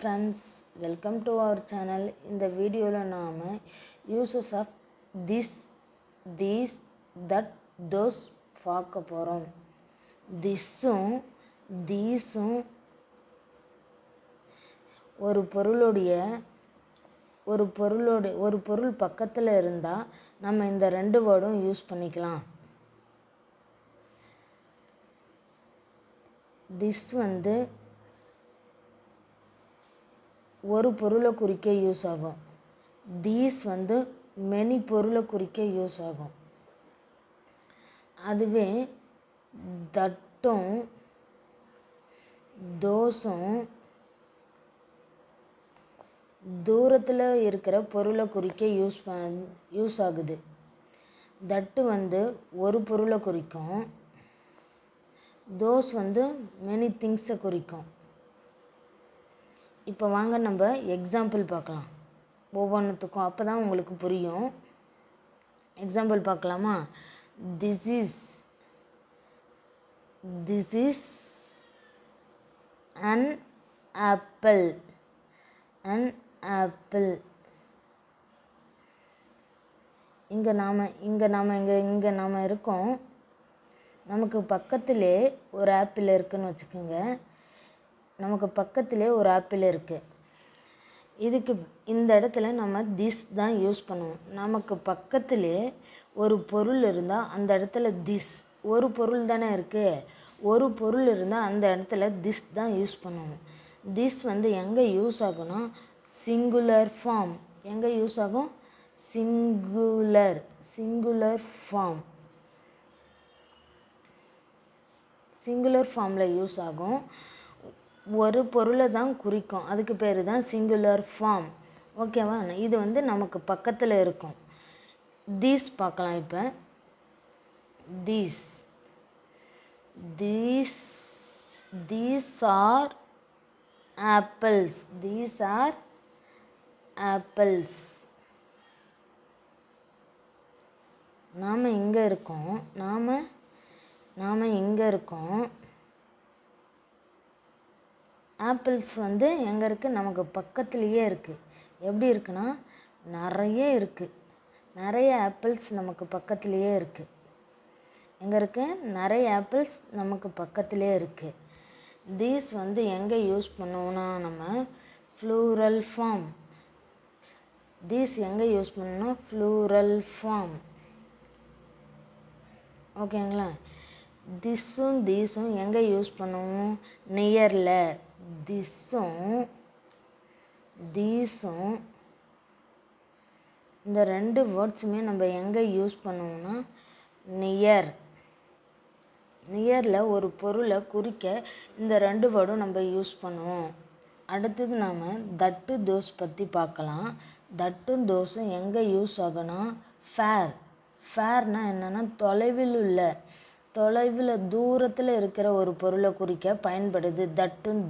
friends, welcome to our channel. In the video நாம uses of this, these, that, those பார்க்க போகிறோம். திஸ்ஸும் தீஸும் ஒரு பொருள் பக்கத்தில் இருந்தால் நம்ம இந்த ரெண்டு வேர்டும் யூஸ் பண்ணிக்கலாம். திஸ் வந்து ஒரு பொருளை குறிக்க யூஸ் ஆகும். தீஸ் வந்து மெனி பொருளை குறிக்க யூஸ் ஆகும். அதுவே தட்டும் தோசும் தூரத்தில் இருக்கிற பொருளை குறிக்க யூஸ் ஆகுது. தட்டு வந்து ஒரு பொருளை குறிக்கும். தோஸ் வந்து மெனி திங்ஸை குறிக்கும். இப்போ வாங்க நம்ம எக்ஸாம்பிள் பார்க்கலாம் ஒவ்வொன்றுத்துக்கும். அப்போ தான் உங்களுக்கு புரியும். எக்ஸாம்பிள் பார்க்கலாமா? This is an apple. இங்கே நாம் இருக்கோம். நமக்கு பக்கத்திலே ஒரு ஆப்பிள் இருக்குதுன்னு வச்சுக்கோங்க. நமக்கு பக்கத்திலே ஒரு ஆப்பிள் இருக்குது. இதுக்கு இந்த இடத்துல நம்ம திஸ் தான் யூஸ் பண்ணுவோம். நமக்கு பக்கத்திலே ஒரு பொருள் இருந்தால் அந்த இடத்துல திஸ், ஒரு பொருள் தானே இருக்குது. ஒரு பொருள் இருந்தால் அந்த இடத்துல திஸ் தான் யூஸ் பண்ணுவோம். திஸ் வந்து எங்கே யூஸ் ஆகும்னா சிங்குலர் ஃபார்ம். எங்கே யூஸ் ஆகும்? Singular form. சிங்குலர் ஃபார்மில் யூஸ் ஆகும். ஒரு பொருளை தான் குறிக்கும். அதுக்கு பேர் தான் சிங்குலர் ஃபார்ம். ஓகேவா? இது வந்து நமக்கு பக்கத்தில் இருக்கும். தீஸ் பார்க்கலாம். இப்போ தீஸ் ஆர் ஆப்பிள்ஸ். நாம் இங்கே இருக்கோம். ஆப்பிள்ஸ் வந்து எங்கே இருக்குது? நமக்கு பக்கத்துலேயே இருக்குது. எப்படி இருக்குன்னா நிறைய ஆப்பிள்ஸ் நமக்கு பக்கத்துலேயே இருக்குது. எங்கே இருக்குது? நிறைய ஆப்பிள்ஸ் நமக்கு பக்கத்துலேயே இருக்குது. தீஸ் வந்து எங்கே யூஸ் பண்ணுவோன்னா நம்ம ப்ளூரல் ஃபார்ம். தீஸ் எங்கே யூஸ் பண்ணோன்னா ப்ளூரல் ஃபார்ம். ஓகேங்களா? திஸ்ஸும் தீஸும் எங்கே யூஸ் பண்ணுவோம்? நியரில். திஸ்ஸும் தீஸும் இந்த ரெண்டு வேர்ட்ஸுமே நம்ம எங்கே யூஸ் பண்ணுவோம்னா நியரில் ஒரு பொருளை குறிக்க இந்த ரெண்டு வேர்டும் நம்ம யூஸ் பண்ணுவோம். அடுத்தது நாம் தட்டு தோஸ் பற்றி பார்க்கலாம். தட்டும் தோஸும் எங்கே யூஸ் ஆகும்னா ஃபேர்னால் என்னென்னா தொலைவில் தூரத்தில் இருக்கிற ஒரு பொருளை குறிக்க பயன்படுது தட்டும்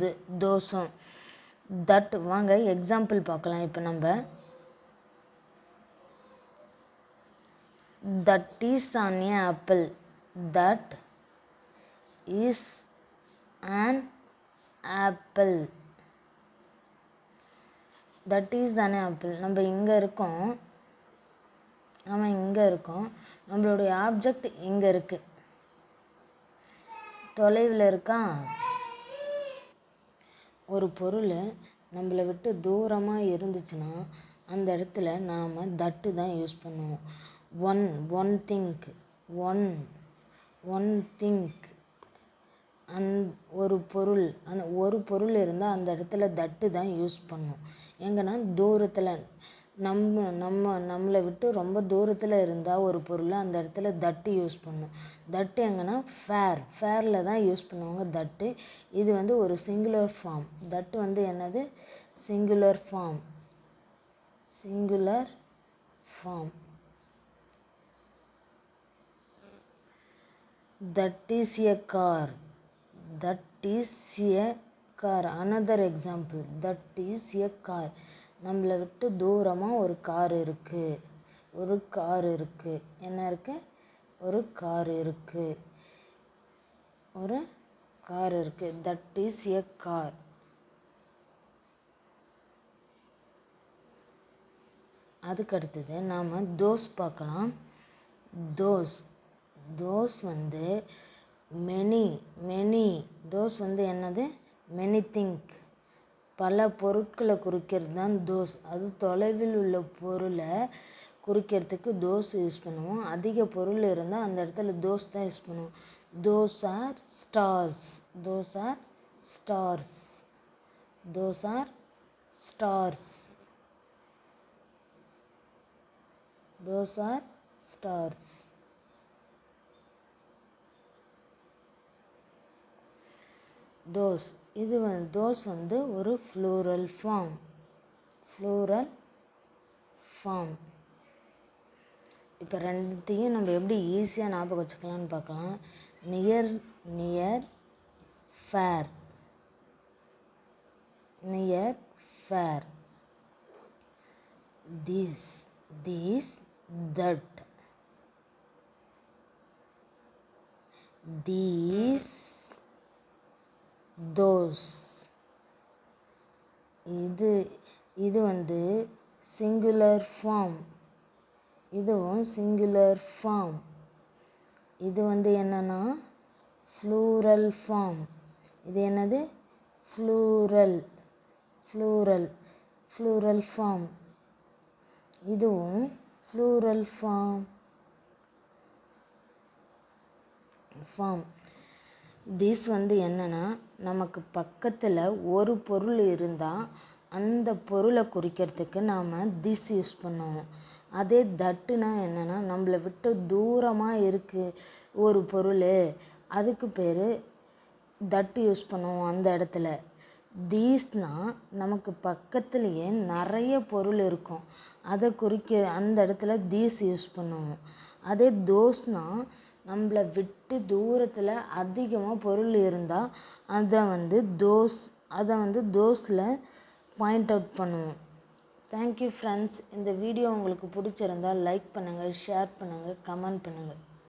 தோஸும். தட் வாங்க எக்ஸாம்பிள் பார்க்கலாம். இப்போ நம்ம that is an apple. That is an apple. That is an apple. நம்ம இங்கே இருக்கோம். நம்மளுடைய ஆப்ஜெக்ட் இங்கே இருக்குது. தொலைவில் இருக்கா? ஒரு பொருள் நம்மளை விட்டு தூரமாக இருந்துச்சுன்னா அந்த இடத்துல நாம் தட்டு தான் யூஸ் பண்ணுவோம். ஒன் திங்க் ஒரு பொருள் இருந்தால் அந்த இடத்துல தட்டு தான் யூஸ் பண்ணும். எங்கன்னா தூரத்தில் நம்மளை விட்டு ரொம்ப தூரத்தில் இருந்தால் ஒரு பொருள் அந்த இடத்துல தட்டு யூஸ் பண்ணும். தட்டு எங்கன்னா ஃபேரில் தான் யூஸ் பண்ணுவாங்க தட்டு. இது வந்து ஒரு சிங்குலர் ஃபார்ம். தட்டு வந்து என்னது? Singular form. That is a car. another example. That is a car. நம்மளை விட்டு தூரமாக ஒரு கார் இருக்குது. என்ன இருக்குது? ஒரு கார் இருக்குது. That is a car. அதுக்கு அடுத்தது நாம் தோஸ் பார்க்கலாம். தோஸ் தோஸ் வந்து மெனி தோஸ் வந்து என்னது? மெனி திங்க், பல பொருட்களை குறிக்கிறது தான் தோஸ். அது தொலைவில் உள்ள பொருளை குறிக்கிறதுக்கு தோஸ் யூஸ் பண்ணுவோம். அதிக பொருள் இருந்தால் அந்த இடத்துல தோஸ் தான் யூஸ் பண்ணுவோம். Those are stars, those are stars, those are stars, those are stars. Those இது தோஸ் வந்து ஒரு ஃப்ளூரல் ஃபார்ம். இப்போ ரெண்டுத்தையும் நம்ம எப்படி ஈஸியாக ஞாபகம் வச்சுக்கலான்னு பார்க்கலாம். Near far, near far. these that, these those. இது வந்து சிங்குலர் ஃபார்ம், இதுவும் சிங்குலர் ஃபார்ம். இது வந்து என்னன்னா ஃப்ளூரல் ஃபார்ம். இது என்னது? Plural form. இதுவும் ஃப்ளூரல் ஃபார்ம். திஸ் வந்து என்னன்னா நமக்கு பக்கத்தில் ஒரு பொருள் இருந்தால் அந்த பொருளை குறிக்கிறதுக்கு நாம் திஸ் யூஸ் பண்ணுவோம். அதே தட்டுனா என்னென்னா நம்மளை விட்டு தூரமாக இருக்குது ஒரு பொருள், அதுக்கு பேர் தட்டு யூஸ் பண்ணுவோம் அந்த இடத்துல. தீஸ்னால் நமக்கு பக்கத்துலேயே நிறைய பொருள் இருக்கும், அதை குறிக்க அந்த இடத்துல தீஸ் யூஸ் பண்ணுவோம். அதே தோஸ்னால் நம்மளை விட்டு தூரத்தில் அதிகமாக பொருள் இருந்தால் அதை வந்து தோஸில் பாயிண்ட் அவுட் பண்ணுவோம். Thank you friends. இந்த வீடியோ உங்களுக்கு பிடிச்சிருந்தால் லைக் பண்ணுங்கள், ஷேர் பண்ணுங்கள், கமெண்ட் பண்ணுங்கள்.